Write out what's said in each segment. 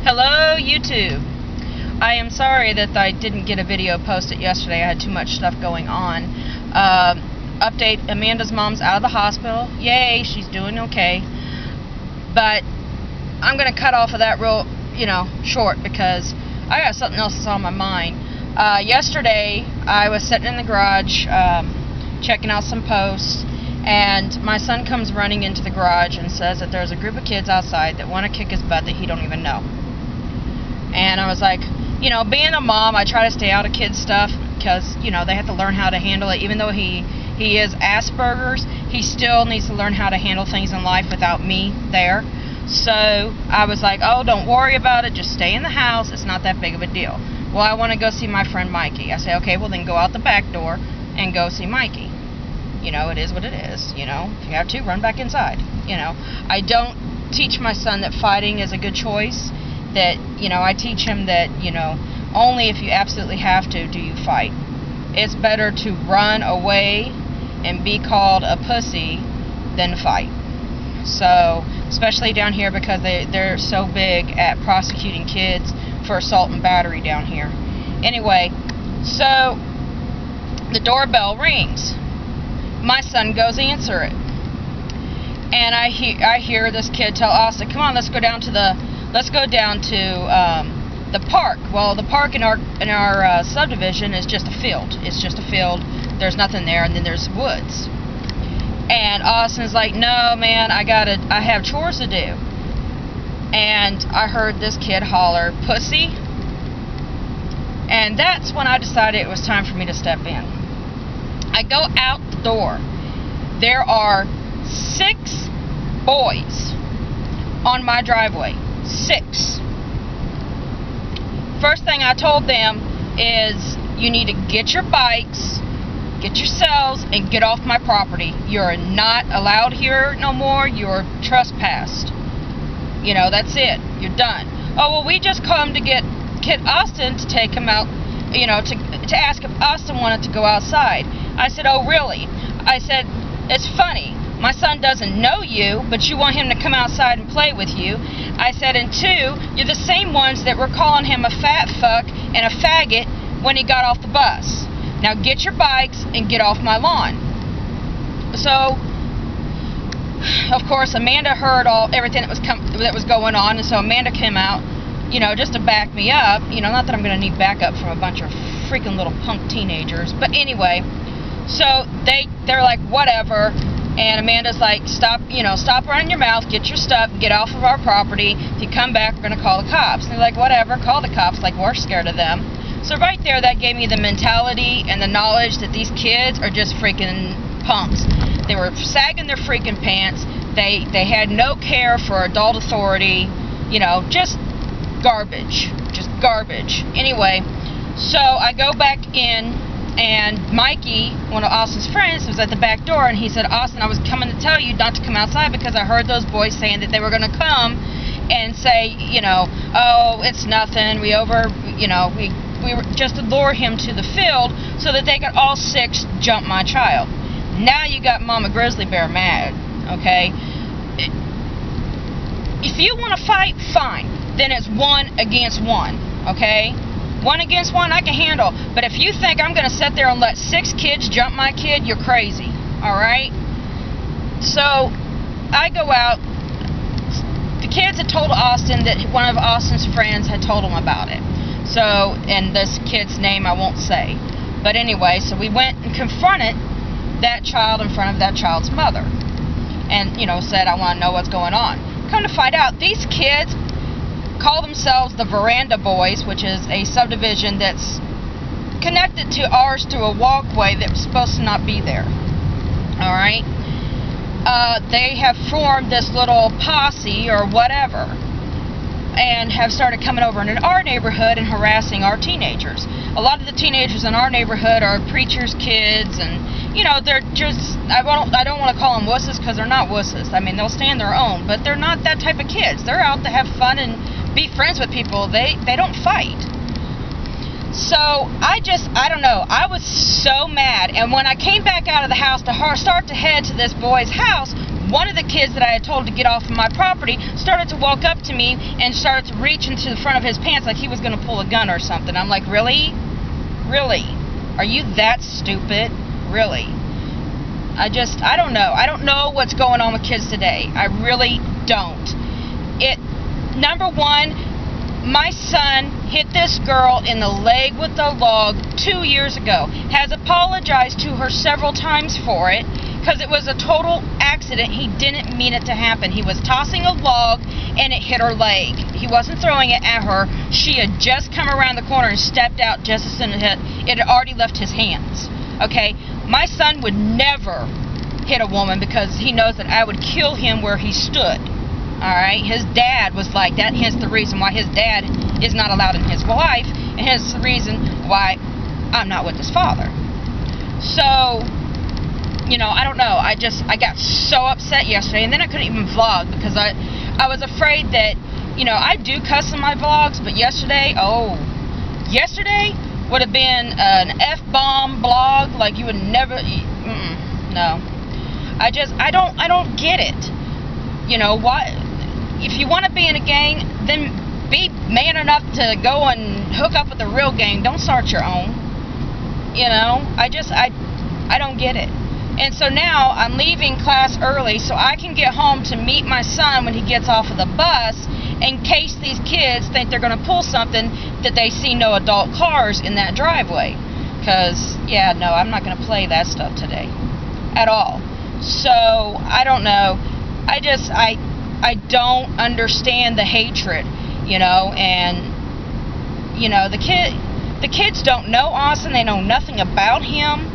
Hello YouTube. I am sorry that I didn't get a video posted yesterday. I had too much stuff going on. Update, Amanda's mom's out of the hospital. Yay, she's doing okay. But I'm going to cut off of that real, short because I got something else that's on my mind. Yesterday I was sitting in the garage checking out some posts, and my son comes running into the garage and says that there's a group of kids outside that want to kick his butt that he don't even know. And I was like, being a mom, I try to stay out of kids' stuff because, they have to learn how to handle it. Even though he is Aspergers, he still needs to learn how to handle things in life without me there. So I was like, oh, don't worry about it. Just stay in the house. It's not that big of a deal. Well, I want to go see my friend Mikey. I say, okay, well then go out the back door and go see Mikey. It is what it is. If you have to, run back inside. I don't teach my son that fighting is a good choice. That, I teach him that, only if you absolutely have to do you fight. It's better to run away and be called a pussy than fight. So, especially down here because they're so big at prosecuting kids for assault and battery down here. Anyway, so the doorbell rings. My son goes answer it. And I hear this kid tell Austin, come on, let's go down to the park. Well, the park in our subdivision is just a field. It's just a field. There's nothing there, and then there's woods. And Austin's like, no, man, I have chores to do. And I heard this kid holler, pussy. And that's when I decided it was time for me to step in. I go out the door. There are 6 boys on my driveway. 6. First thing I told them is, you need to get your bikes, get yourselves, and get off my property. You're not allowed here no more. You're trespassed. That's it. You're done. Oh, well, we just come to get Austin to take him out, to ask if Austin wanted to go outside. I said, oh, really? I said, it's funny. My son doesn't know you, but you want him to come outside and play with you. I said, and 2, you're the same ones that were calling him a fat fuck and a faggot when he got off the bus. Now get your bikes and get off my lawn. So, of course, Amanda heard everything that was going on, and so Amanda came out, just to back me up. Not that I'm going to need backup from a bunch of freaking little punk teenagers, but anyway. So they're like, whatever. And Amanda's like, stop running your mouth, get your stuff, get off of our property. If you come back, we're going to call the cops. And they're like, whatever, call the cops, like we're scared of them. So right there, that gave me the mentality and the knowledge that these kids are just freaking punks. They were sagging their freaking pants. They had no care for adult authority, just garbage. Just garbage. Anyway, so I go back in. And Mikey, one of Austin's friends, was at the back door, and he said, Austin, I was coming to tell you not to come outside because I heard those boys saying that they were going to come and say, oh, it's nothing. We were just to lure him to the field so that they could all 6 jump my child. Now you got Mama Grizzly Bear mad, okay? If you want to fight, fine. Then it's 1 against 1, okay? 1 against 1 I can handle, but if you think I'm going to sit there and let 6 kids jump my kid, you're crazy, alright? So, I go out. The kids had told Austin that one of Austin's friends had told him about it. So, and this kid's name I won't say. But anyway, so we went and confronted that child in front of that child's mother. And, said, I want to know what's going on. Come to find out, these kids call themselves the Veranda Boys, which is a subdivision that's connected to ours through a walkway that was supposed to not be there. Alright? They have formed this little posse or whatever and have started coming over into our neighborhood and harassing our teenagers. A lot of the teenagers in our neighborhood are preachers' kids, and they're just, I don't want to call them wusses because they're not wusses. I mean, they'll stand their own, but they're not that type of kids. They're out to have fun and be friends with people. They don't fight. So I don't know. I was so mad. And when I came back out of the house to start to head to this boy's house, one of the kids that I had told to get off of my property started to walk up to me and started to reach into the front of his pants like he was going to pull a gun or something. I'm like, really? Really? Are you that stupid? Really? I don't know. I don't know what's going on with kids today. I really don't. Number one, my son hit this girl in the leg with a log 2 years ago. Has apologized to her several times for it because it was a total accident. He didn't mean it to happen. He was tossing a log and it hit her leg. He wasn't throwing it at her. She had just come around the corner and stepped out just as soon as it had already left his hands. Okay? My son would never hit a woman because he knows that I would kill him where he stood. Alright? His dad was like that, hence the reason why his dad is not allowed in his life, and hence the reason why I'm not with his father. So, I don't know. I got so upset yesterday, and then I couldn't even vlog because I was afraid that, I do cuss in my vlogs, but yesterday would have been an F-bomb blog like you would never, no. I don't get it. Why? If you want to be in a gang, then be man enough to go and hook up with a real gang. Don't start your own. I don't get it. And so now I'm leaving class early so I can get home to meet my son when he gets off of the bus in case these kids think they're going to pull something that they see no adult cars in that driveway. Because, no, I'm not going to play that stuff today at all. So, I don't know. I don't understand the hatred, and, the kids don't know Austin. They know nothing about him.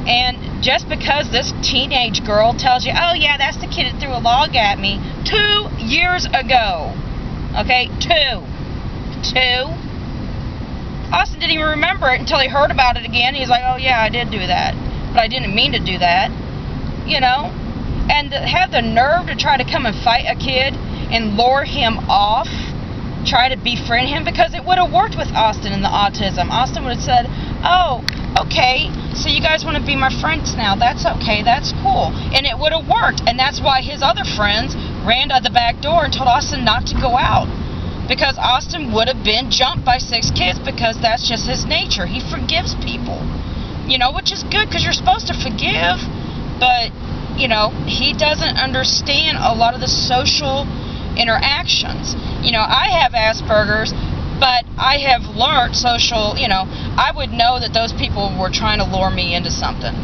And just because this teenage girl tells you, oh yeah, that's the kid that threw a log at me 2 years ago. Okay, two. Austin didn't even remember it until he heard about it again. He's like, oh yeah, I did do that. But I didn't mean to do that. And to have the nerve to try to come and fight a kid and lure him off, try to befriend him, because it would have worked with Austin and the autism. Austin would have said, oh, okay, so you guys want to be my friends now. That's okay, that's cool. And it would have worked. And that's why his other friends ran to the back door and told Austin not to go out. Because Austin would have been jumped by 6 kids because that's just his nature. He forgives people. Which is good because you're supposed to forgive. But, he doesn't understand a lot of the social interactions. I have Asperger's, but I have learned social, I would know that those people were trying to lure me into something.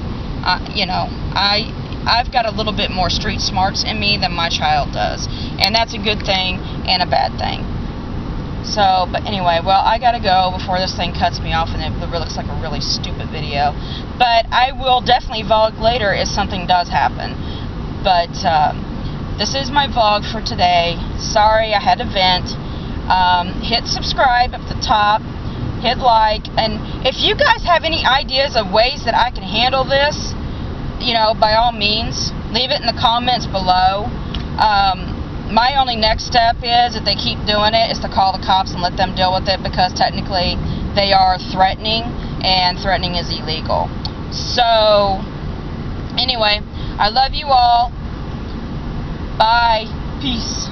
I've got a little bit more street smarts in me than my child does. And that's a good thing and a bad thing. So, but anyway, well, I gotta go before this thing cuts me off and it looks like a really stupid video. But I will definitely vlog later if something does happen. But, this is my vlog for today. Sorry, I had to vent. Hit subscribe at the top. Hit like. And if you guys have any ideas of ways that I can handle this, by all means, leave it in the comments below. My only next step is, if they keep doing it, is to call the cops and let them deal with it, because technically they are threatening, and threatening is illegal. So, anyway, I love you all. Bye. Peace.